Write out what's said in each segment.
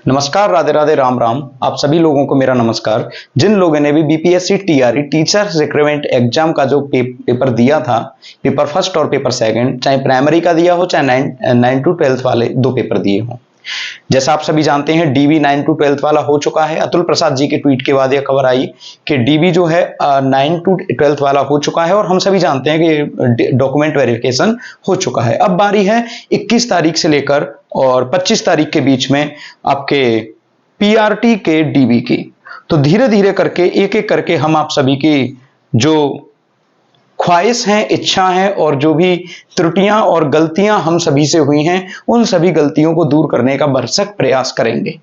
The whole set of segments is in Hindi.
नमस्कार, राधे राधे, राम राम। आप सभी लोगों को मेरा नमस्कार। जिन लोगों ने भी BPSC TRE teachers recruitment exam का जो पेपर दिया था, पेपर फर्स्ट और पेपर सेकंड, चाहे प्राइमरी का दिया हो चाहे 9 to 12 वाले दो पेपर दिए हो, जैसा आप सभी जानते हैं डीबी 9 to 12 वाला हो चुका है। अतुल प्रसाद जी के ट्वीट के बाद यह खबर आई कि डीबी जो है 9 to 12 वाला हो चुका है और हम सभी जानते हैं कि डॉक्यूमेंट वेरिफिकेशन हो चुका है। अब बारी है 21 तारीख से लेकर और 25 तारीख के बीच में आपके पीआरटी के डीबी की। तो धीरे धीरे करके एक एक करके हम आप सभी की जो ख्वाहिश हैं, इच्छा है और जो भी त्रुटियां और गलतियां हम सभी से हुई हैं, उन सभी गलतियों को दूर करने का भरसक प्रयास करेंगे।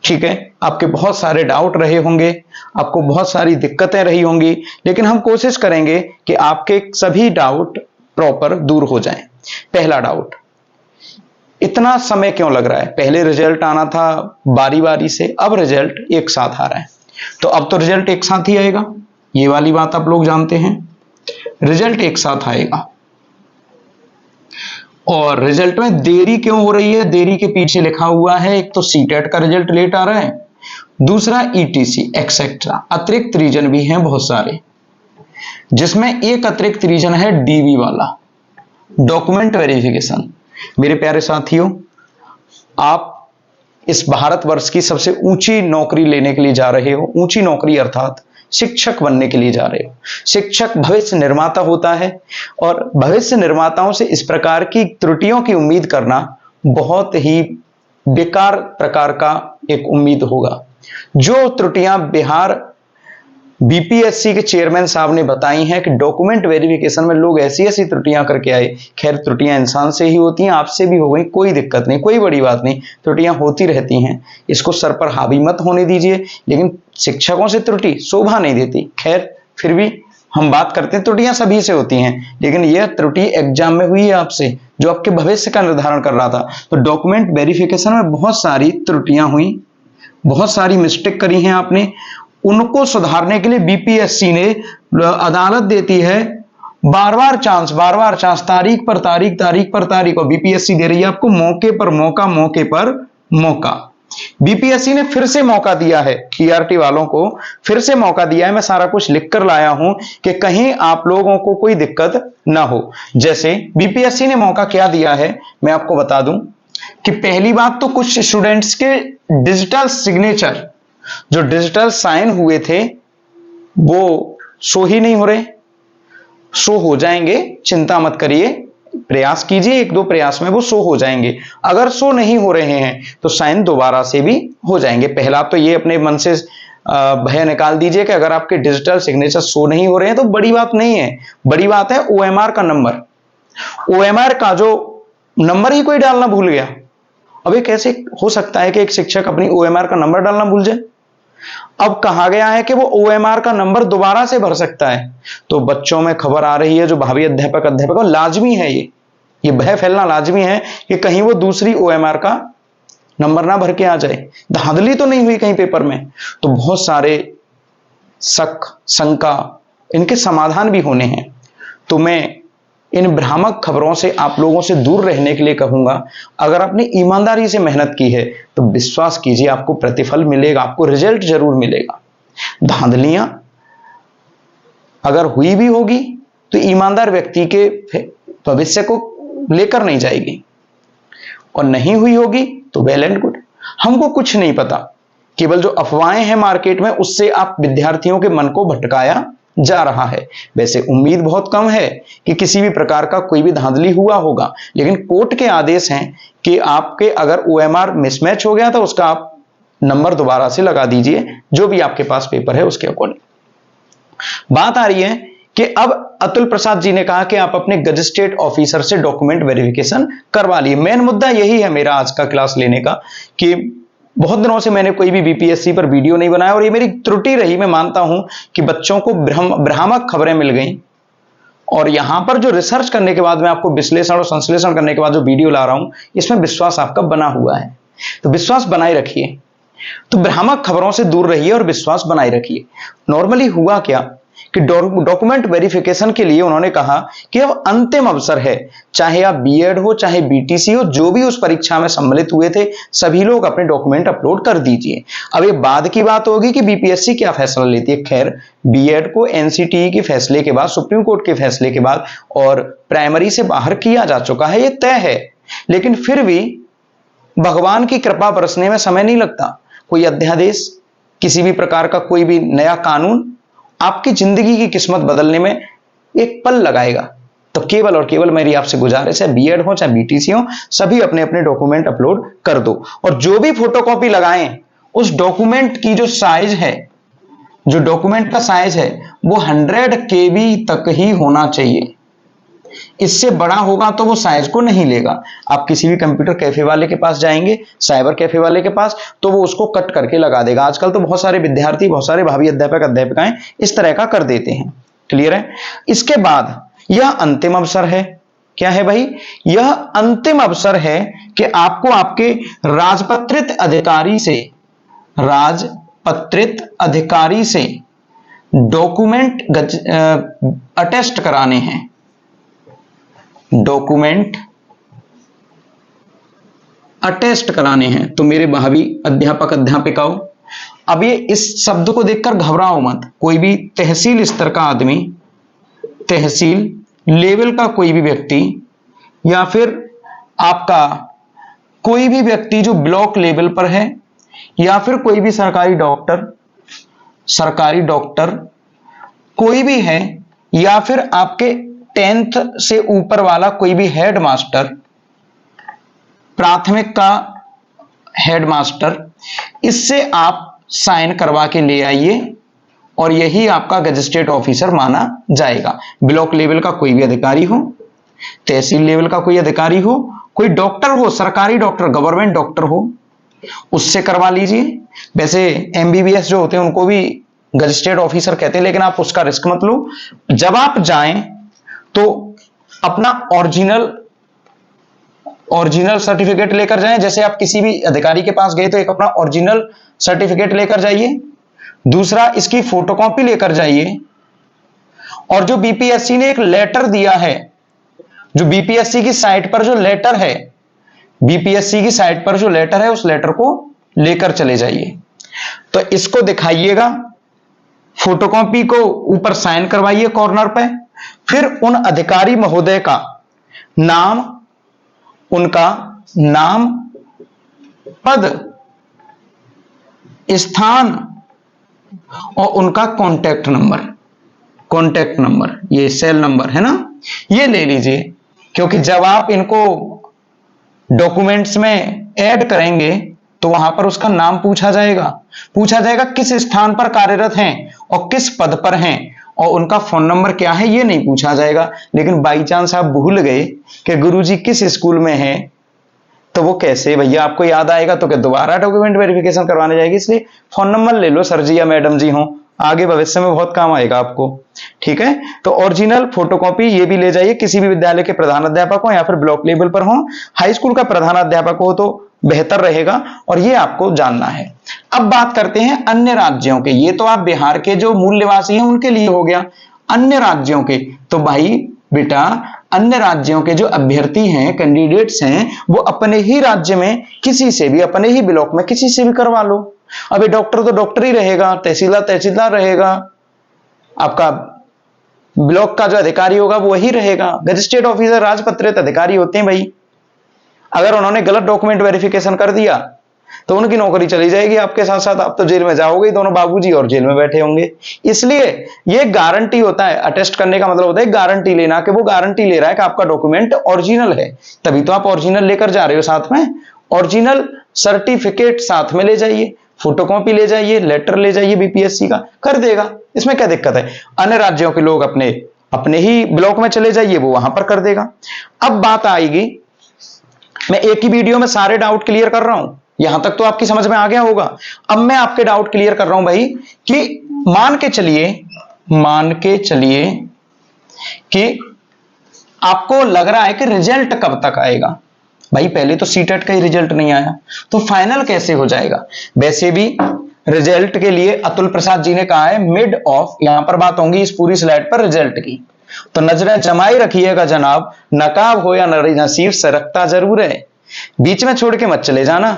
ठीक है, आपके बहुत सारे डाउट रहे होंगे, आपको बहुत सारी दिक्कतें रही होंगी, लेकिन हम कोशिश करेंगे कि आपके सभी डाउट प्रॉपर दूर हो जाएं। पहला डाउट, इतना समय क्यों लग रहा है? पहले रिजल्ट आना था बारी बारी से, अब रिजल्ट एक साथ आ रहा है। तो अब तो रिजल्ट एक साथ ही आएगा, ये वाली बात आप लोग जानते हैं। रिजल्ट एक साथ आएगा और रिजल्ट में देरी क्यों हो रही है? देरी के पीछे लिखा हुआ है, एक तो सीटेट का रिजल्ट लेट आ रहा है, दूसरा ईटीसी एक्सेट्रा, अतिरिक्त रीजन भी हैं बहुत सारे, जिसमें एक अतिरिक्त रीजन है डीबी वाला, डॉक्यूमेंट वेरिफिकेशन। मेरे प्यारे साथियों, आप इस भारतवर्ष की सबसे ऊंची नौकरी लेने के लिए जा रहे हो। ऊंची नौकरी अर्थात शिक्षक बनने के लिए जा रहे हो। शिक्षक भविष्य निर्माता होता है और भविष्य निर्माताओं से इस प्रकार की त्रुटियों की उम्मीद करना बहुत ही बेकार प्रकार का एक उम्मीद होगा। जो त्रुटियां बिहार बीपीएससी के चेयरमैन साहब ने बताई हैं कि डॉक्यूमेंट वेरिफिकेशन में लोग ऐसी ऐसी त्रुटियां करके आए। खैर, त्रुटियां इंसान से ही होती हैं, आपसे भी हो गई, कोई दिक्कत नहीं, कोई बड़ी बात नहीं, त्रुटियां होती रहती हैं, इसको सर पर हावी मत होने दीजिए। लेकिन शिक्षकों से त्रुटि शोभा नहीं देती। खैर, फिर भी हम बात करते हैं, त्रुटियां सभी से होती हैं, लेकिन यह त्रुटि एग्जाम में हुई है आपसे, जो आपके भविष्य का निर्धारण कर रहा था। तो डॉक्यूमेंट वेरिफिकेशन में बहुत सारी त्रुटियां हुई, बहुत सारी मिस्टेक करी हैं आपने। उनको सुधारने के लिए बीपीएससी ने अदालत देती है बार बार चांस, तारीख पर तारीख, और बीपीएससी दे रही है आपको मौके पर मौका, मौके पर मौका। बीपीएससी ने फिर से मौका दिया है, टीआरटी वालों को फिर से मौका दिया है। मैं सारा कुछ लिख कर लाया हूं कि कहीं आप लोगों को कोई दिक्कत ना हो। जैसे बीपीएससी ने मौका क्या दिया है, मैं आपको बता दूं कि पहली बात तो कुछ स्टूडेंट्स के डिजिटल सिग्नेचर, जो डिजिटल साइन हुए थे, वो शो ही नहीं हो रहे। शो हो जाएंगे, चिंता मत करिए, प्रयास कीजिए, एक दो प्रयास में वो शो हो जाएंगे। अगर शो नहीं हो रहे हैं तो साइन दोबारा से भी हो जाएंगे। पहला तो ये अपने मन से भय निकाल दीजिए कि अगर आपके डिजिटल सिग्नेचर शो नहीं हो रहे हैं तो बड़ी बात नहीं है। बड़ी बात है ओएमआर का नंबर। ओएमआर का जो नंबर ही कोई डालना भूल गया। अब ये कैसे हो सकता है कि एक शिक्षक अपनी ओएमआर का नंबर डालना भूल जाए? अब कहा गया है कि वो ओएमआर का नंबर दोबारा से भर सकता है। तो बच्चों में खबर आ रही है, जो भावी अध्यापक लाजमी है, ये भय फैलना लाजमी है कि कहीं वो दूसरी ओएमआर का नंबर ना भर के आ जाए, धांधली तो नहीं हुई कहीं पेपर में। तो बहुत सारे शक, शंका, इनके समाधान भी होने हैं। तो मैं इन भ्रामक खबरों से आप लोगों से दूर रहने के लिए कहूंगा, अगर आपने ईमानदारी से मेहनत की है तो विश्वास कीजिए आपको प्रतिफल मिलेगा, आपको रिजल्ट जरूर मिलेगा। धांधलियां अगर हुई भी होगी तो ईमानदार व्यक्ति के भविष्य को लेकर नहीं जाएगी, और नहीं हुई होगी तो वेल एंड गुड। हमको कुछ नहीं पता, केवल जो अफवाहें हैं मार्केट में, उससे आप विद्यार्थियों के मन को भटकाया जा रहा है। वैसे उम्मीद बहुत कम है कि किसी भी प्रकार का कोई भी धांधली हुआ होगा, लेकिन कोर्ट के आदेश हैं कि आपके अगर ओएमआर मिसमैच हो गया तो उसका आप नंबर दोबारा से लगा दीजिए, जो भी आपके पास पेपर है उसके अकॉर्डिंग। बात आ रही है कि अब अतुल प्रसाद जी ने कहा कि आप अपने गजिस्ट्रेट ऑफिसर से डॉक्यूमेंट वेरिफिकेशन करवा लिए। मेन मुद्दा यही है मेरा आज का क्लास लेने का, कि बहुत दिनों से मैंने कोई भी बीपीएससी पर वीडियो नहीं बनाया और ये मेरी त्रुटि रही। मैं मानता हूं कि बच्चों को भ्रामक खबरें मिल गई, और यहां पर जो रिसर्च करने के बाद मैं आपको विश्लेषण और संश्लेषण करने के बाद जो वीडियो ला रहा हूं, इसमें विश्वास आपका बना हुआ है। तो विश्वास बनाए रखिए, तो भ्रामक खबरों से दूर रहिए और विश्वास बनाए रखिए। नॉर्मली हुआ क्या कि डॉक्यूमेंट वेरिफिकेशन के लिए उन्होंने कहा कि अब अंतिम अवसर है, चाहे आप बीएड हो चाहे बीटीसी हो, जो भी उस परीक्षा में सम्मिलित हुए थे सभी लोग अपने डॉक्यूमेंट अपलोड कर दीजिए। अब ये बाद की बात होगी कि बीपीएससी क्या फैसला लेती है। खैर, बीएड को एनसीटीई के फैसले के बाद, सुप्रीम कोर्ट के फैसले के बाद और प्राइमरी से बाहर किया जा चुका है, ये तय है। लेकिन फिर भी भगवान की कृपा बरसने में समय नहीं लगता। कोई अध्यादेश, किसी भी प्रकार का कोई भी नया कानून आपकी जिंदगी की किस्मत बदलने में एक पल लगाएगा। तो केवल और केवल मेरी आपसे गुजारिश है, बीएड हो चाहे बीटीसी हो, सभी अपने अपने डॉक्यूमेंट अपलोड कर दो। और जो भी फोटोकॉपी लगाएं, उस डॉक्यूमेंट की जो साइज है, जो डॉक्यूमेंट का साइज है वो 100 KB तक ही होना चाहिए। इससे बड़ा होगा तो वो साइज को नहीं लेगा। आप किसी भी कंप्यूटर कैफे वाले के पास जाएंगे, साइबर कैफे वाले के पास, तो वो उसको कट करके लगा देगा। आजकल तो बहुत सारे विद्यार्थी, बहुत सारे भावी अध्यापक अध्यापिकाएं इस तरह का कर देते हैं। क्लियर है? इसके बाद यह अंतिम अवसर है। क्या है भाई? यह अंतिम अवसर है कि आपको आपके राजपत्रित अधिकारी से डॉक्यूमेंट अटेस्ट कराने हैं। डॉक्यूमेंट अटेस्ट कराने हैं। तो मेरे भावी अध्यापक अध्यापिकाओं, अब ये इस शब्द को देखकर घबराओ मत। कोई भी तहसील स्तर का आदमी, तहसील लेवल का कोई भी व्यक्ति, या फिर आपका कोई भी व्यक्ति जो ब्लॉक लेवल पर है, या फिर कोई भी सरकारी डॉक्टर कोई भी है, या फिर आपके 10th से ऊपर वाला कोई भी हेडमास्टर, प्राथमिक का हेडमास्टर, इससे आप साइन करवा के ले आइए और यही आपका गजिस्ट्रेट ऑफिसर माना जाएगा। ब्लॉक लेवल का कोई भी अधिकारी हो, तहसील लेवल का कोई अधिकारी हो, कोई डॉक्टर हो, सरकारी डॉक्टर, गवर्नमेंट डॉक्टर हो, उससे करवा लीजिए। वैसे एमबीबीएस जो होते हैं उनको भी गजिस्ट्रेट ऑफिसर कहते हैं, लेकिन आप उसका रिस्क मत लो। जब आप जाएं तो अपना ओरिजिनल सर्टिफिकेट लेकर जाएं। जैसे आप किसी भी अधिकारी के पास गए तो एक अपना ओरिजिनल सर्टिफिकेट लेकर जाइए, दूसरा इसकी फोटोकॉपी लेकर जाइए, और जो बीपीएससी ने एक लेटर दिया है, जो बीपीएससी की साइट पर जो लेटर है, बीपीएससी की साइट पर जो लेटर है, उस लेटर को लेकर चले जाइए। तो इसको दिखाइएगा, फोटोकॉपी को ऊपर साइन करवाइए कॉर्नर पे, फिर उन अधिकारी महोदय का नाम, उनका नाम, पद, स्थान और उनका कॉन्टैक्ट नंबर, ये सेल नंबर है ना, ये ले लीजिए। क्योंकि जब आप इनको डॉक्यूमेंट्स में ऐड करेंगे तो वहां पर उसका नाम पूछा जाएगा किस स्थान पर कार्यरत हैं और किस पद पर हैं, और उनका फोन नंबर क्या है ये नहीं पूछा जाएगा। लेकिन बाई चांस आप भूल गए कि गुरुजी किस स्कूल में है, तो वो कैसे भैया आपको याद आएगा? तो क्या दोबारा डॉक्यूमेंट वेरिफिकेशन करवाने जाएगी। इसलिए फोन नंबर ले लो, सर जी या मैडम जी हो, आगे भविष्य में बहुत काम आएगा आपको। ठीक है? तो ओरिजिनल फोटोकॉपी ये भी ले जाइए। किसी भी विद्यालय के प्रधान अध्यापक हो या फिर ब्लॉक लेवल पर हो, हाई स्कूल का प्रधान अध्यापक हो तो बेहतर रहेगा, और ये आपको जानना है। अब बात करते हैं अन्य राज्यों के। ये तो आप बिहार के जो मूल निवासी हैं उनके लिए हो गया। अन्य राज्यों के, तो भाई बेटा अन्य राज्यों के जो अभ्यर्थी हैं, कैंडिडेट्स हैं, वो अपने ही राज्य में किसी से भी, अपने ही ब्लॉक में किसी से भी करवा लो। अबे डॉक्टर तो डॉक्टर ही रहेगा, तहसीलदार रहेगा, आपका ब्लॉक का जो अधिकारी होगा वो वही रहेगा। रजिस्ट्रेट ऑफिसर राजपत्रित अधिकारी होते हैं भाई। अगर उन्होंने गलत डॉक्यूमेंट वेरिफिकेशन कर दिया तो उनकी नौकरी चली जाएगी, आपके साथ साथ आप तो जेल में जाओगे, दोनों बाबूजी और जेल में बैठे होंगे। इसलिए ये गारंटी होता है, अटेस्ट करने का मतलब होता है गारंटी लेना, कि वो गारंटी ले रहा है कि आपका डॉक्यूमेंट ओरिजिनल है, तभी तो आप ओरिजिनल लेकर जा रहे हो। साथ में ओरिजिनल सर्टिफिकेट साथ में ले जाइए, फोटोकॉपी ले जाइए, लेटर ले जाइए, बीपीएससी का कर देगा, इसमें क्या दिक्कत है। अन्य राज्यों के लोग अपने ही ब्लॉक में चले जाइए, वो वहां पर कर देगा। अब बात आएगी, मैं एक ही वीडियो में सारे डाउट क्लियर कर रहा हूं, यहां तक तो आपकी समझ में आ गया होगा। अब मैं आपके डाउट क्लियर कर रहा हूं भाई, कि मान के चलिए कि आपको लग रहा है कि रिजल्ट कब तक आएगा। भाई पहले तो सीटेट का ही रिजल्ट नहीं आया, तो फाइनल कैसे हो जाएगा। वैसे भी रिजल्ट के लिए अतुल प्रसाद जी ने कहा है मिड ऑफ, यहां पर बात होंगी इस पूरी स्लाइड पर रिजल्ट की। तो नजरें जमाई रखिएगा जनाब, नकाब हो या नसीब सरकता जरूर है, बीच में छोड़ के मत चले जाना,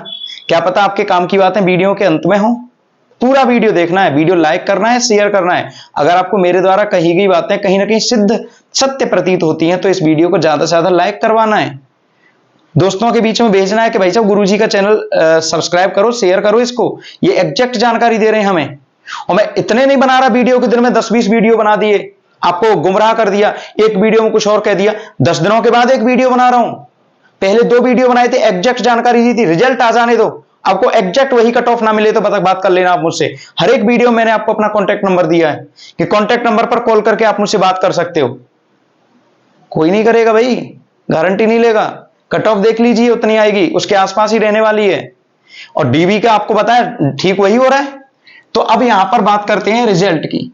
क्या पता आपके काम की बातें वीडियो के अंत में हो। पूरा वीडियो देखना है, वीडियो लाइक करना है, शेयर करना है। अगर आपको मेरे द्वारा कही गई बातें कहीं ना कहीं सिद्ध सत्य प्रतीत होती हैं तो इस वीडियो को ज्यादा से ज्यादा लाइक करवाना है, दोस्तों के बीच में भेजना है कि भाई साहब गुरुजी का चैनल सब्सक्राइब करो, शेयर करो इसको, ये एग्जैक्ट जानकारी दे रहे हैं हमें। और मैं इतने नहीं बना रहा वीडियो के दिन में 10-20 वीडियो बना दिए, आपको गुमराह कर दिया, एक वीडियो में कुछ और कह दिया, 10 दिनों के बाद एक वीडियो बना रहा हूं। पहले 2 वीडियो बनाए थे, एग्जैक्ट जानकारी दी थी, रिजल्ट आ जाने दो, आपको एग्जैक्ट वही कट ऑफ ना मिले तो बात कर लेना आप मुझसे। हर एक वीडियो मैंने आपको अपना कॉन्टैक्ट नंबर दिया है कि कॉन्टैक्ट नंबर पर कॉल करके आप मुझसे बात कर सकते हो। कोई नहीं करेगा भाई, गारंटी नहीं लेगा, कट ऑफ देख लीजिए उतनी आएगी, उसके आसपास ही रहने वाली है। और डीबी का आपको बताया ठीक वही हो रहा है। तो अब यहां पर बात करते हैं रिजल्ट की।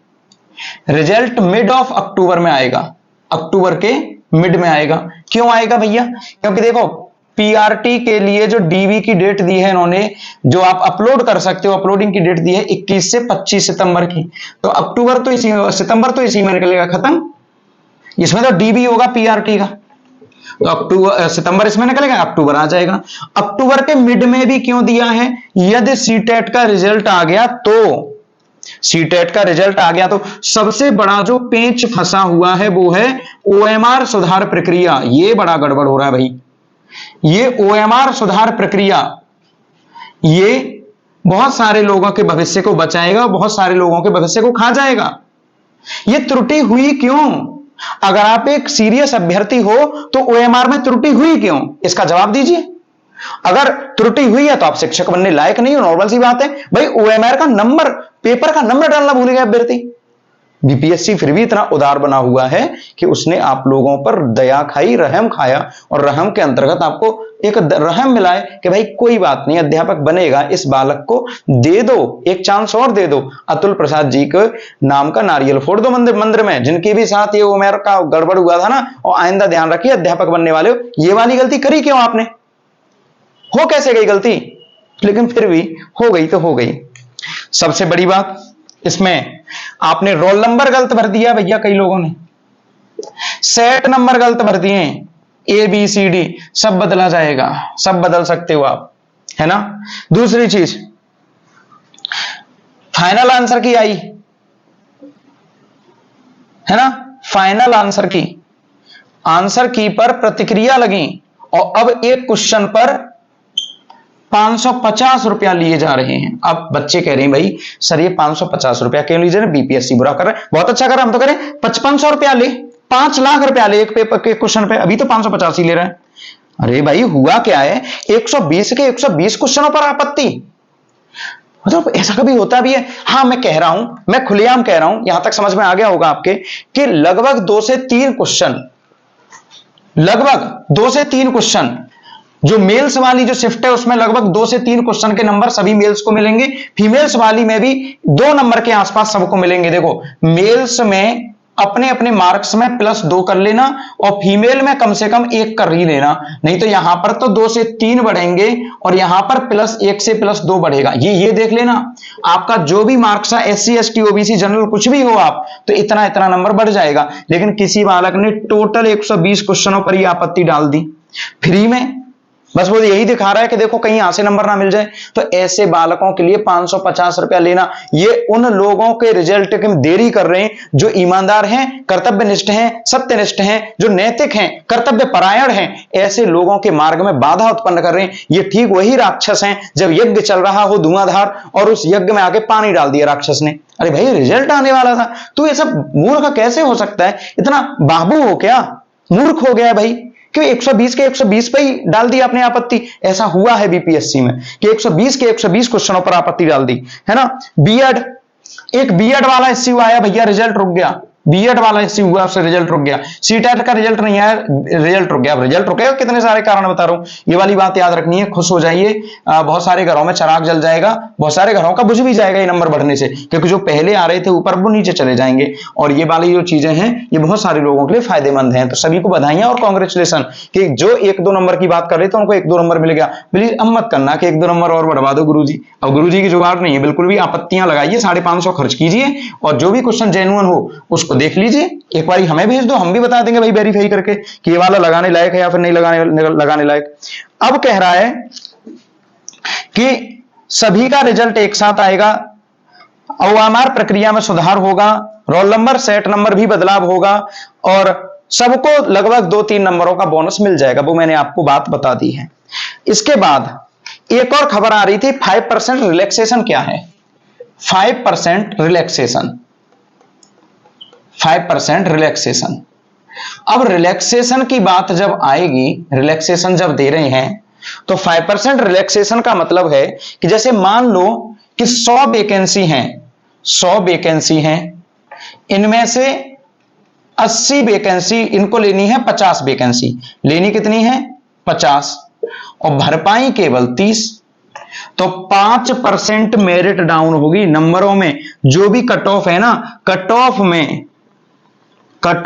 रिजल्ट मिड ऑफ अक्टूबर में आएगा, अक्टूबर के मिड में आएगा। क्यों आएगा भैया? क्योंकि देखो पीआरटी के लिए जो डीबी की डेट दी है इन्होंने, जो आप अपलोड कर सकते हो, अपलोडिंग की डेट दी है 21 से 25 सितंबर की। तो अक्टूबर तो इसी, सितंबर तो इसी में निकलेगा खत्म, इसमें तो डीबी होगा पीआरटी का, तो अक्टूबर सितंबर इसमें निकलेगा, अक्टूबर आ जाएगा। अक्टूबर के मिड में भी क्यों दिया है? यदि सीटेट का रिजल्ट आ गया तो, सीटेट का रिजल्ट आ गया तो सबसे बड़ा जो पेंच फंसा हुआ है वो है ओएमआर सुधार प्रक्रिया। ये बड़ा गड़बड़ हो रहा है भाई, ये ओएमआर सुधार प्रक्रिया, ये बहुत सारे लोगों के भविष्य को बचाएगा, बहुत सारे लोगों के भविष्य को खा जाएगा। ये त्रुटि हुई क्यों? अगर आप एक सीरियस अभ्यर्थी हो तो ओएमआर में त्रुटि हुई क्यों, इसका जवाब दीजिए। अगर त्रुटि हुई है तो आप शिक्षक बनने लायक नहीं हो, नॉर्मल सी बात है भाई। ओएमआर का नंबर, पेपर का नंबर डालना भूल गया अभ्यर्थी। बीपीएससी फिर भी इतना उदार बना हुआ है कि उसने आप लोगों पर दया खाई, रहम खाया, और रहम के अंतर्गत आपको एक रहम मिलाए कि भाई कोई बात नहीं, अध्यापक बनेगा, इस बालक को दे दो, एक चांस और दे दो। अतुल प्रसाद जी के नाम का नारियल फोड़ दो मंदिर में, जिनके भी साथ ये उमेर का गड़बड़ हुआ था ना, और आइंदा ध्यान रखिए अध्यापक बनने वाले हो, ये वाली गलती करी क्यों आपने? हो कैसे गई गलती? लेकिन फिर भी हो गई तो हो गई। सबसे बड़ी बात इसमें आपने रोल नंबर गलत भर दिया भैया, कई लोगों ने सेट नंबर गलत भर दिए, ABCD सब बदला जाएगा, सब बदल सकते हो आप, है ना। दूसरी चीज, फाइनल आंसर की आई है ना, फाइनल आंसर की पर प्रतिक्रिया लगी, और अब एक क्वेश्चन पर 550 रुपया लिए जा रहे हैं। अब बच्चे कह रहे हैं भाई सर ये 550 रुपया क्यों लीजिए, बीपीएससी बुरा कर रहे हैं, बहुत अच्छा कर रहा, हम तो करें 5500 रुपया ले, 5 लाख रुपया ले एक पेपर के क्वेश्चन पे, अभी तो 550 ही ले रहे हैं। अरे भाई हुआ क्या है, 120 के 120 क्वेश्चनों पर आपत्ति, मतलब ऐसा कभी होता भी है? हाँ मैं कह रहा हूं, मैं खुलेआम कह रहा हूं, यहां तक समझ में आ गया होगा आपके कि लगभग 2 से 3 क्वेश्चन, लगभग 2 से 3 क्वेश्चन, जो मेल्स वाली जो शिफ्ट है उसमें लगभग 2 से 3 क्वेश्चन के नंबर सभी मेल्स को मिलेंगे, फीमेल्स वाली में भी 2 नंबर के आसपास सबको मिलेंगे। देखो मेल्स में अपने अपने मार्क्स में +2 कर लेना, और फीमेल में कम से कम 1 कर ही लेना, नहीं तो यहां पर तो 2 से 3 बढ़ेंगे और यहां पर +1 से +2 बढ़ेगा। ये देख लेना, आपका जो भी मार्क्स है SC ST OBC जनरल कुछ भी हो आप, तो इतना इतना नंबर बढ़ जाएगा। लेकिन किसी बालक ने टोटल 120 क्वेश्चनों पर ही आपत्ति डाल दी फ्री में, बस वो यही दिखा रहा है कि देखो कहीं यहां से नंबर ना मिल जाए। तो ऐसे बालकों के लिए 550 रुपया लेना, ये उन लोगों के रिजल्ट की देरी कर रहे हैं जो ईमानदार हैं, कर्तव्यनिष्ठ हैं, सत्यनिष्ठ हैं, जो नैतिक हैं, कर्तव्य परायण हैं, ऐसे लोगों के मार्ग में बाधा उत्पन्न कर रहे हैं। ये ठीक वही राक्षस हैं जब यज्ञ चल रहा हो धुआंधार और उस यज्ञ में आके पानी डाल दिया राक्षस ने। अरे भाई रिजल्ट आने वाला था, तू ये सब मूर्ख कैसे हो सकता है? इतना बाबू हो क्या, मूर्ख हो गया भाई? क्यों 120 के 120 पे ही डाल दी आपने आपत्ति? ऐसा हुआ है बीपीएससी में कि 120 के 120 क्वेश्चनों पर आपत्ति डाल दी, है ना। बीएड, एक बीएड वाला इश्यू आया भैया, रिजल्ट रुक गया, बीएड वाला इश्यू हुआ, उससे रिजल्ट रुक गया, सीटेट का रिजल्ट नहीं आया, रिजल्ट रुक गया। अब रिजल्ट रुकेगा, कितने सारे कारण बता रहा हूं, ये वाली बात याद रखनी है। खुश हो जाइए, बहुत सारे घरों में चिराग जल जाएगा, बहुत सारे घरों का बुझ भी जाएगा ये नंबर बढ़ने से, क्योंकि जो पहले आ रहे थे ऊपर वो नीचे चले जाएंगे। और ये वाली जो चीजें हैं ये बहुत सारे लोगों के लिए फायदेमंद हैं। तो सभी को बधाइयां और कांग्रेचुलेशन कि जो 1-2 नंबर की बात कर रहे थे उनको 1-2 नंबर मिल गया। प्लीज अब मत करना कि 1-2 नंबर और बढ़वा दो गुरुजी। अब गुरुजी की जुगाड़ नहीं है, बिल्कुल भी आपत्तियां लगाइए, 550 खर्च कीजिए और जो भी क्वेश्चन जेन्युइन हो उसको देख लीजिए, एक बार हमें भेज दो, हम भी बता देंगे भाई वेरीफाई करके कि ये वाला लगाने लायक है या फिर नहीं लगाने लायक। अब कह रहा है कि सभी का रिजल्ट एक साथ आएगा, ओएमआर प्रक्रिया में सुधार होगा, रोल नंबर सेट नंबर भी बदलाव होगा और सबको लगभग 2-3 नंबरों का बोनस मिल जाएगा। वो मैंने आपको बात बता दी है। इसके बाद एक और खबर आ रही थी, 5% रिलैक्सेशन क्या है? 5% रिलैक्सेशन, 5% रिलैक्सेशन। अब रिलैक्सेशन की बात जब आएगी, रिलैक्सेशन जब दे रहे हैं तो 5% रिलैक्सेशन का मतलब है कि जैसे मान लो कि 100 वैकेंसी हैं, 100 वैकेंसी हैं, इनमें से 80 वैकेंसी इनको लेनी है, 50 वैकेंसी लेनी कितनी है? 50, और भरपाई केवल 30। तो 5% मेरिट डाउन होगी नंबरों में। जो भी कट ऑफ है ना, कट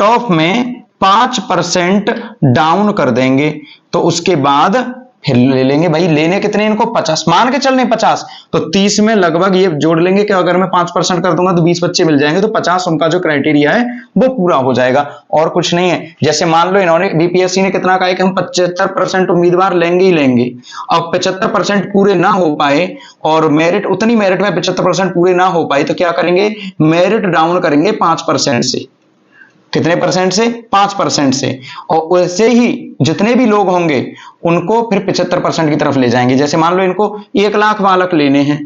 ऑफ में 5% डाउन कर देंगे, तो उसके बाद फिर ले लेंगे भाई। लेने कितने इनको? 50, मान के चलने 50, तो 30 में लगभग ये जोड़ लेंगे कि अगर मैं 5% कर दूंगा तो 20 बच्चे मिल जाएंगे, तो 50 उनका जो क्राइटेरिया है वो पूरा हो जाएगा और कुछ नहीं है। जैसे मान लो इन्होंने बीपीएससी ने कितना कहा है कि हम 75% उम्मीदवार लेंगे ही लेंगे, अब 75% पूरे ना हो पाए और मेरिट उतनी मेरिट में 75% पूरे ना हो पाए तो क्या करेंगे? मेरिट डाउन करेंगे 5% से। कितने परसेंट से? 5% से। और वैसे ही जितने भी लोग होंगे उनको फिर 75% की तरफ ले जाएंगे। जैसे मान लो इनको 1 लाख बालक लेने हैं,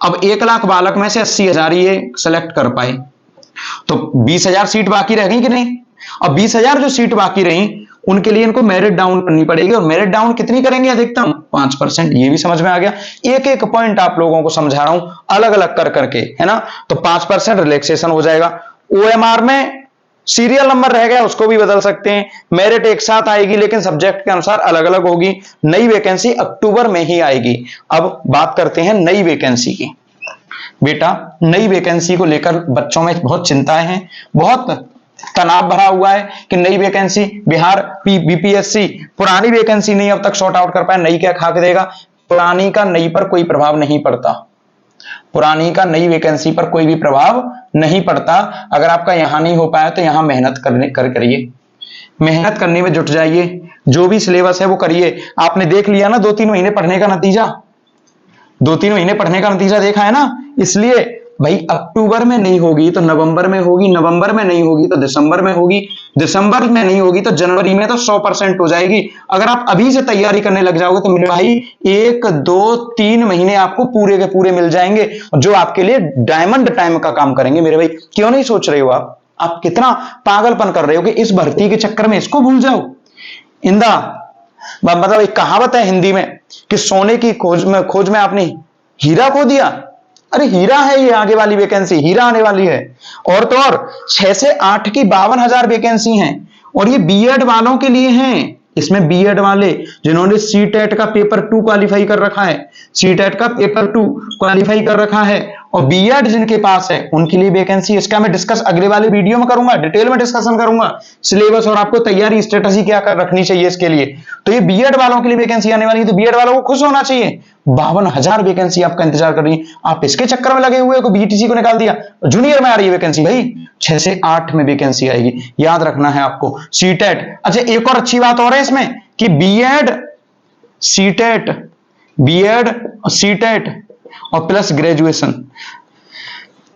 अब 1 लाख बालक में से 80,000 ये सेलेक्ट कर पाए, तो 20,000 सीट बाकी रह गई कि नहीं? अब 20,000 जो सीट बाकी रही उनके लिए इनको मेरिट डाउन करनी पड़ेगी, और मेरिट डाउन कितनी करेंगे? अधिकतम 5%। ये भी समझ में आ गया। एक एक पॉइंट आप लोगों को समझा रहा हूं अलग अलग कर करके, है ना। तो 5% रिलैक्सेशन हो जाएगा। ओएमआर में सीरियल नंबर रह गया, उसको भी बदल सकते हैं। मेरिट एक साथ आएगी लेकिन सब्जेक्ट के अनुसार अलग अलग होगी। नई वैकेंसी अक्टूबर में ही आएगी। अब बात करते हैं नई वैकेंसी की। बेटा, नई वैकेंसी को लेकर बच्चों में बहुत चिंताएं हैं, बहुत तनाव भरा हुआ है कि नई वैकेंसी, बिहार बीपीएससी पुरानी वैकेंसी नहीं अब तक सॉर्ट आउट कर पाया, नई क्या खा के देगा। पुरानी का नई पर कोई प्रभाव नहीं पड़ता, पुरानी का नई वैकेंसी पर कोई भी प्रभाव नहीं पड़ता। अगर आपका यहां नहीं हो पाया तो यहां मेहनत करिए, मेहनत करने में जुट जाइए, जो भी सिलेबस है वो करिए। आपने देख लिया ना 2-3 महीने पढ़ने का नतीजा, 2-3 महीने पढ़ने का नतीजा देखा है ना। इसलिए भाई अक्टूबर में नहीं होगी तो नवंबर में होगी, नवंबर में नहीं होगी तो दिसंबर में होगी, दिसंबर में नहीं होगी तो जनवरी में तो 100% हो जाएगी। अगर आप अभी से तैयारी करने लग जाओगे तो मेरे भाई 1-2-3 महीने आपको पूरे के पूरे मिल जाएंगे, जो आपके लिए डायमंड टाइम का काम करेंगे मेरे भाई। क्यों नहीं सोच रहे हो आप कितना पागलपन कर रहे हो कि इस भर्ती के चक्कर में इसको भूल जाओ। इंदा मतलब एक कहावत है हिंदी में कि सोने की खोज में आपने हीरा खो दिया। अरे हीरा है ये, आगे वाली वैकेंसी हीरा आने वाली है। और तो और 6 से 8 की 52,000 वैकेंसी हैं, और ये बीएड वालों के लिए हैं। इसमें बीएड वाले जिन्होंने सीटेट का पेपर 2 क्वालिफाई कर रखा है, सीटेट का पेपर 2 क्वालिफाई कर रखा है, और बीएड जिनके पास है उनके लिए वैकेंसी। इसका मैं डिस्कस अगले वाले वीडियो में करूंगा, डिटेल में डिस्कशन करूंगा, सिलेबस और आपको तैयारी स्ट्रेटजी क्या कर रखनी चाहिए इसके लिए। तो ये बीएड वालों के लिए वैकेंसी आने वाली है, तो बीएड वालों को खुश होना चाहिए। 52,000 वैकेंसी आपका इंतजार कर रही है, आप इसके चक्कर में लगे हुए हो। बीटीसी को निकाल दिया, जूनियर में आ रही है वैकेंसी भाई, 6 से 8 में वैकेंसी आएगी, याद रखना है आपको। सीटेट, अच्छा एक और अच्छी बात और है इसमें कि बीएड सीटेट और प्लस ग्रेजुएशन,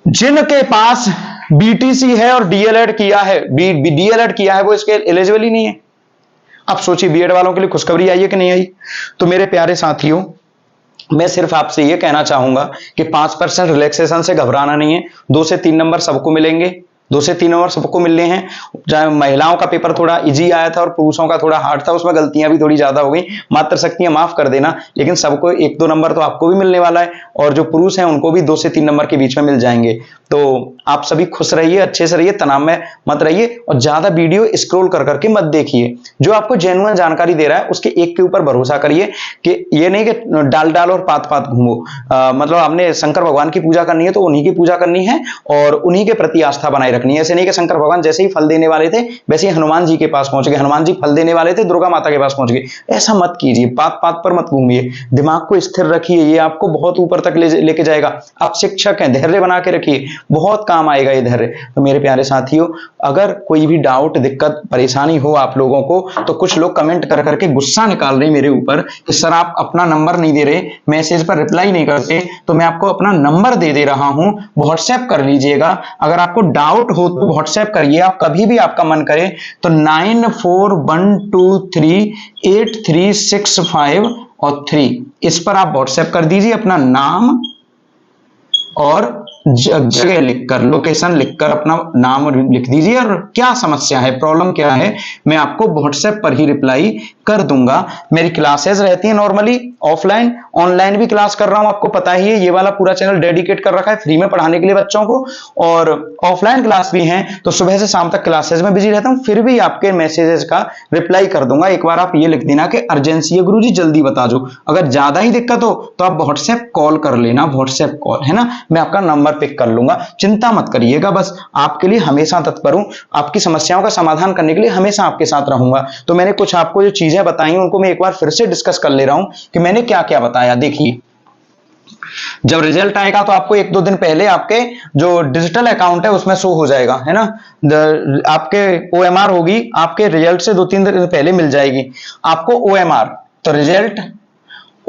जिनके पास बीटीसी है और डीएलएड किया है, डीएलएड किया है, वो इसके एलिजिबल ही नहीं है। अब सोचिए बीएड वालों के लिए खुशखबरी आई है कि नहीं आई। तो मेरे प्यारे साथियों, मैं सिर्फ आपसे यह कहना चाहूंगा कि 5% रिलैक्सेशन से घबराना नहीं है। 2 से 3 नंबर सबको मिलेंगे, 2 से 3 नंबर सबको मिलने हैं। चाहे महिलाओं का पेपर थोड़ा इजी आया था और पुरुषों का थोड़ा हार्ड था, उसमें गलतियां भी थोड़ी ज्यादा हो गई, मातृशक्तियां माफ कर देना, लेकिन सबको 1-2 नंबर तो आपको भी मिलने वाला है, और जो पुरुष हैं उनको भी 2 से 3 नंबर के बीच में मिल जाएंगे। तो आप सभी खुश रहिए, अच्छे से रहिए, तनाव में मत रहिए और ज्यादा वीडियो स्क्रॉल कर करके मत देखिए। जो आपको जेन्युइन जानकारी दे रहा है उसके एक के ऊपर भरोसा करिए, कि ये नहीं कि डाल डाल और पात पात घूमो। मतलब आपने शंकर भगवान की पूजा करनी है तो उन्हीं की पूजा करनी है और उन्हीं के प्रति आस्था बनाए रखनी है। ऐसे नहीं कि शंकर भगवान जैसे ही फल देने वाले थे वैसे ही हनुमान जी के पास पहुंच गए, हनुमान जी फल देने वाले थे दुर्गा माता के पास पहुंच गए। ऐसा मत कीजिए, पात पात पर मत घूमिए, दिमाग को स्थिर रखिए, ये आपको बहुत ऊपर तक लेके जाएगा। आप शिक्षक हैं, धैर्य बना के रखिए, बहुत काम आएगा ये धैर्य। तो मेरे प्यारे साथियों, अगर कोई भी डाउट, दिक्कत, परेशानी हो आप लोगों को, तो कुछ लोग कमेंट कर करके गुस्सा निकाल रहे मेरे ऊपर कि सर आप अपना नंबर नहीं दे रहे, मैसेज पर रिप्लाई नहीं करते, तो मैं आपको अपना नंबर दे रहा हूं, व्हाट्सएप कर लीजिएगा। अगर आपको डाउट हो तो व्हाट्सएप करिए, आप कभी भी आपका मन करे तो 9412383653 इस पर आप व्हाट्सएप कर दीजिए अपना नाम और जगह लिखकर, लोकेशन लिखकर अपना नाम लिख दीजिए और क्या समस्या है, प्रॉब्लम क्या है, मैं आपको व्हाट्सएप पर ही रिप्लाई कर दूंगा। मेरी क्लासेस रहती हैं नॉर्मली ऑफलाइन, ऑनलाइन भी क्लास कर रहा हूं, आपको पता ही है, ये वाला पूरा चैनल डेडिकेट कर रखा है फ्री में पढ़ाने के लिए बच्चों को, और ऑफलाइन क्लास भी हैं, तो सुबह से शाम तक क्लासेस में बिजी रहता हूं, फिर भी आपके मैसेजेस का रिप्लाई कर दूंगा। एक बार आप ये लिख देना कि अर्जेंसी है गुरुजी, जल्दी बता दो। अगर ज्यादा ही दिक्कत हो तो आप व्हाट्सएप कॉल कर लेना, व्हाट्सएप कॉल है ना, मैं आपका नंबर पिक कर लूंगा, चिंता मत करिएगा, बस आपके लिए हमेशा तत्पर हूं, आपकी समस्याओं का समाधान करने के लिए हमेशा आपके साथ रहूंगा। तो मैंने कुछ आपको जो चीजें बताई उनको मैं एक बार फिर से डिस्कस कर ले रहा हूं कि मैंने क्या क्या बताया। देखिए, जब रिजल्ट आएगा तो आपको 1-2 दिन पहले आपके जो डिजिटल अकाउंट है उसमें शो हो जाएगा, है ना, आपके OMR होगी, आपके रिजल्ट से 2-3 दिन पहले मिल जाएगी आपको OMR। तो रिजल्ट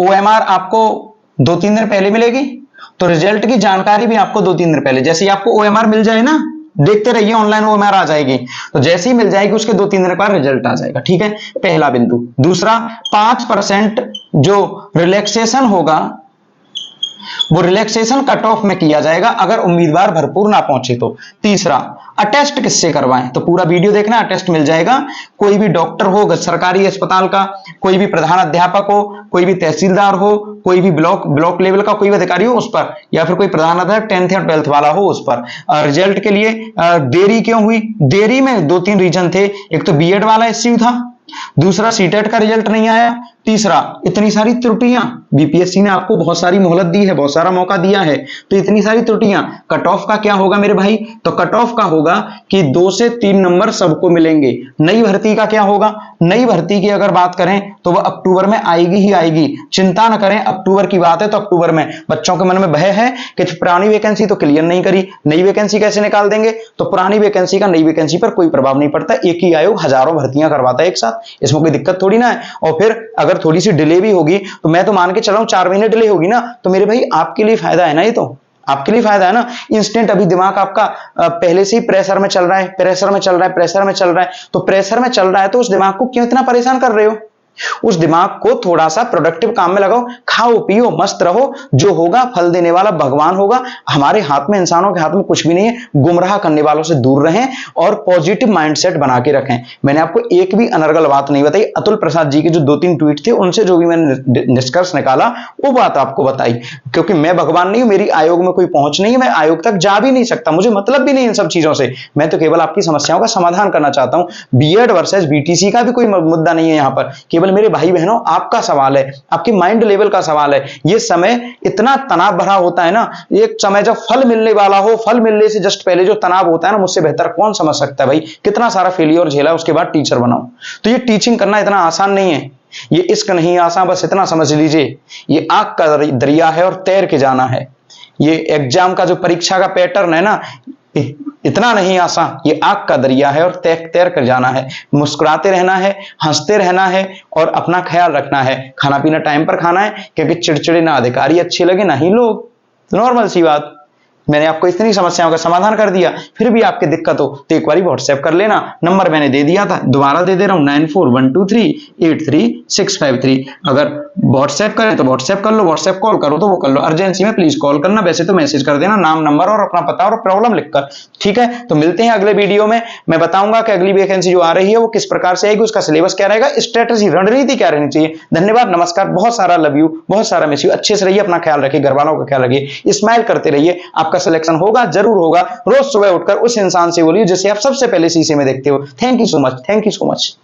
OMR आपको 2-3 दिन पहले मिलेगी, तो रिजल्ट की जानकारी भी आपको 2-3 दिन पहले, जैसे ही आपको OMR मिल जाए ना, देखते रहिए ऑनलाइन OMR आ जाएगी, तो जैसे ही मिल जाएगी उसके 2-3 दिन बाद रिजल्ट आ जाएगा। ठीक है, पहला बिंदु। दूसरा, 5% जो रिलैक्सेशन होगा वो रिलैक्सेशन कट ऑफ में किया जाएगा अगर उम्मीदवार भरपूर ना पहुंचे तो। तीसरा, अटेस्ट किससे करवाएं, तो पूरा वीडियो देखना, अटेस्ट मिल जाएगा। कोई भी डॉक्टर हो सरकारी अस्पताल का, कोई भी प्रधान अध्यापक हो, कोई भी तहसीलदार हो, कोई भी ब्लॉक लेवल का कोई भी अधिकारी हो उस पर, या फिर कोई प्रधान अध्यापक 10th या 12th वाला हो उस पर। रिजल्ट के लिए देरी क्यों हुई, देरी में 2-3 रीजन थे। एक तो बीएड वाला इश्यू था, दूसरा सीटेट का रिजल्ट नहीं आया, तीसरा इतनी सारी त्रुटियां, बीपीएससी ने आपको बहुत सारी मोहलत दी है, बहुत सारा मौका दिया है, तो इतनी सारी त्रुटियां। कट ऑफ का क्या होगा मेरे भाई, तो कट ऑफ का होगा कि 2 से 3 नंबर सबको मिलेंगे। नई भर्ती का क्या होगा, नई भर्ती की अगर बात करें तो वह अक्टूबर में आएगी ही आएगी, चिंता न करें, अक्टूबर की बात है तो अक्टूबर में। बच्चों के मन में भय है कि पुरानी वैकेंसी तो क्लियर नहीं करी, नई वैकेंसी कैसे निकाल देंगे, तो पुरानी वैकेंसी का नई वैकेंसी पर कोई प्रभाव नहीं पड़ता, एक ही आयोग हजारों भर्तियां करवाता है एक साथ, इसमें कोई दिक्कत थोड़ी ना है। और फिर अगर थोड़ी सी डिले भी होगी तो मैं तो मान के चल रहा हूं 4 महीने डिले होगी ना, तो मेरे भाई आपके लिए फायदा है ना, ये तो आपके लिए फायदा है ना। इंस्टेंट अभी दिमाग आपका पहले से ही प्रेशर में चल रहा है, प्रेशर में चल रहा है, प्रेशर में चल रहा है, तो प्रेशर में चल रहा है तो उस दिमाग को क्यों इतना परेशान कर रहे हो, उस दिमाग को थोड़ा सा प्रोडक्टिव काम में लगाओ, खाओ पियो मस्त रहो, जो होगा फल देने वाला भगवान होगा। हमारे हाथ में, इंसानों के हाथ में कुछ भी नहीं है, गुमराह करने वालों से दूर रहें और पॉजिटिव माइंडसेट बना के रखें। मैंने आपको एक भी अनर्गल बात नहीं बताई, अतुल प्रसाद जी के जो 2-3 ट्वीट थे उनसे जो भी मैंने निष्कर्ष निकाला वो बात आपको बताई, क्योंकि मैं भगवान नहीं हूं, मेरी आयोग में कोई पहुंच नहीं है, मैं आयोग तक जा भी नहीं सकता, मुझे मतलब भी नहीं इन सब चीजों से, मैं तो केवल आपकी समस्याओं का समाधान करना चाहता हूं। बीएड वर्सेस बीटीसी का भी कोई मुद्दा नहीं है यहां पर, केवल मेरे भाई बहनों आपका सवाल है, आपके माइंड लेवल का सवाल है। ये समय इतना तनाव भरा होता है ना, एक समय जब फल मिलने वाला हो, फल मिलने से जस्ट पहले जो तनाव होता है ना, मुझसे बेहतर कौन समझ सकता है भाई, कितना सारा फेलियर झेला उसके बाद टीचर बनाऊं। तो ये टीचिंग करना इतना आसान नहीं है, ये इश्क नहीं आसान, बस इतना समझ लीजिए, ये आग का दरिया है और तैर के जाना है। ये एग्जाम का जो परीक्षा का पैटर्न है ना, इतना नहीं आसान, ये आग का दरिया है और तैर कर जाना है। मुस्कुराते रहना है, हंसते रहना है और अपना ख्याल रखना है, खाना पीना टाइम पर खाना है, क्योंकि चिड़चिड़े ना अधिकारी अच्छे लगे ना ही लोग, नॉर्मल सी बात। मैंने आपको इतनी समस्याओं का समाधान कर दिया, फिर भी आपकी दिक्कत हो तो एक बार व्हाट्सएप कर लेना, नंबर मैंने दे दिया था, दोबारा दे दे रहा हूं 9412383653। अगर व्हाट्सएप करें तो व्हाट्सएप कर लो, व्हाट्सएप कॉल करो तो वो कर लो, अर्जेंसी में प्लीज कॉल करना, वैसे तो मैसेज कर देना, नाम नंबर और अपना पता और प्रॉब्लम लिखकर। ठीक है, तो मिलते हैं अगले वीडियो में, मैं बताऊंगा कि अगली वैकेंसी जो आ रही है वो किस प्रकार से आएगी, उसका सिलेबस क्या रहेगा, स्ट्रेटजी रणनीति क्या रहनी चाहिए। धन्यवाद, नमस्कार, बहुत सारा लव यू, बहुत सारा मिस यू, अच्छे से रहिए, अपना ख्याल रखिए, घर वालों का ख्याल रखिए, स्माइल करते रहिए, आपका आपका सिलेक्शन होगा, जरूर होगा। रोज सुबह उठकर उस इंसान से बोलिए जिसे आप सबसे पहले शीशे में देखते हो। Thank you so much, thank you so much.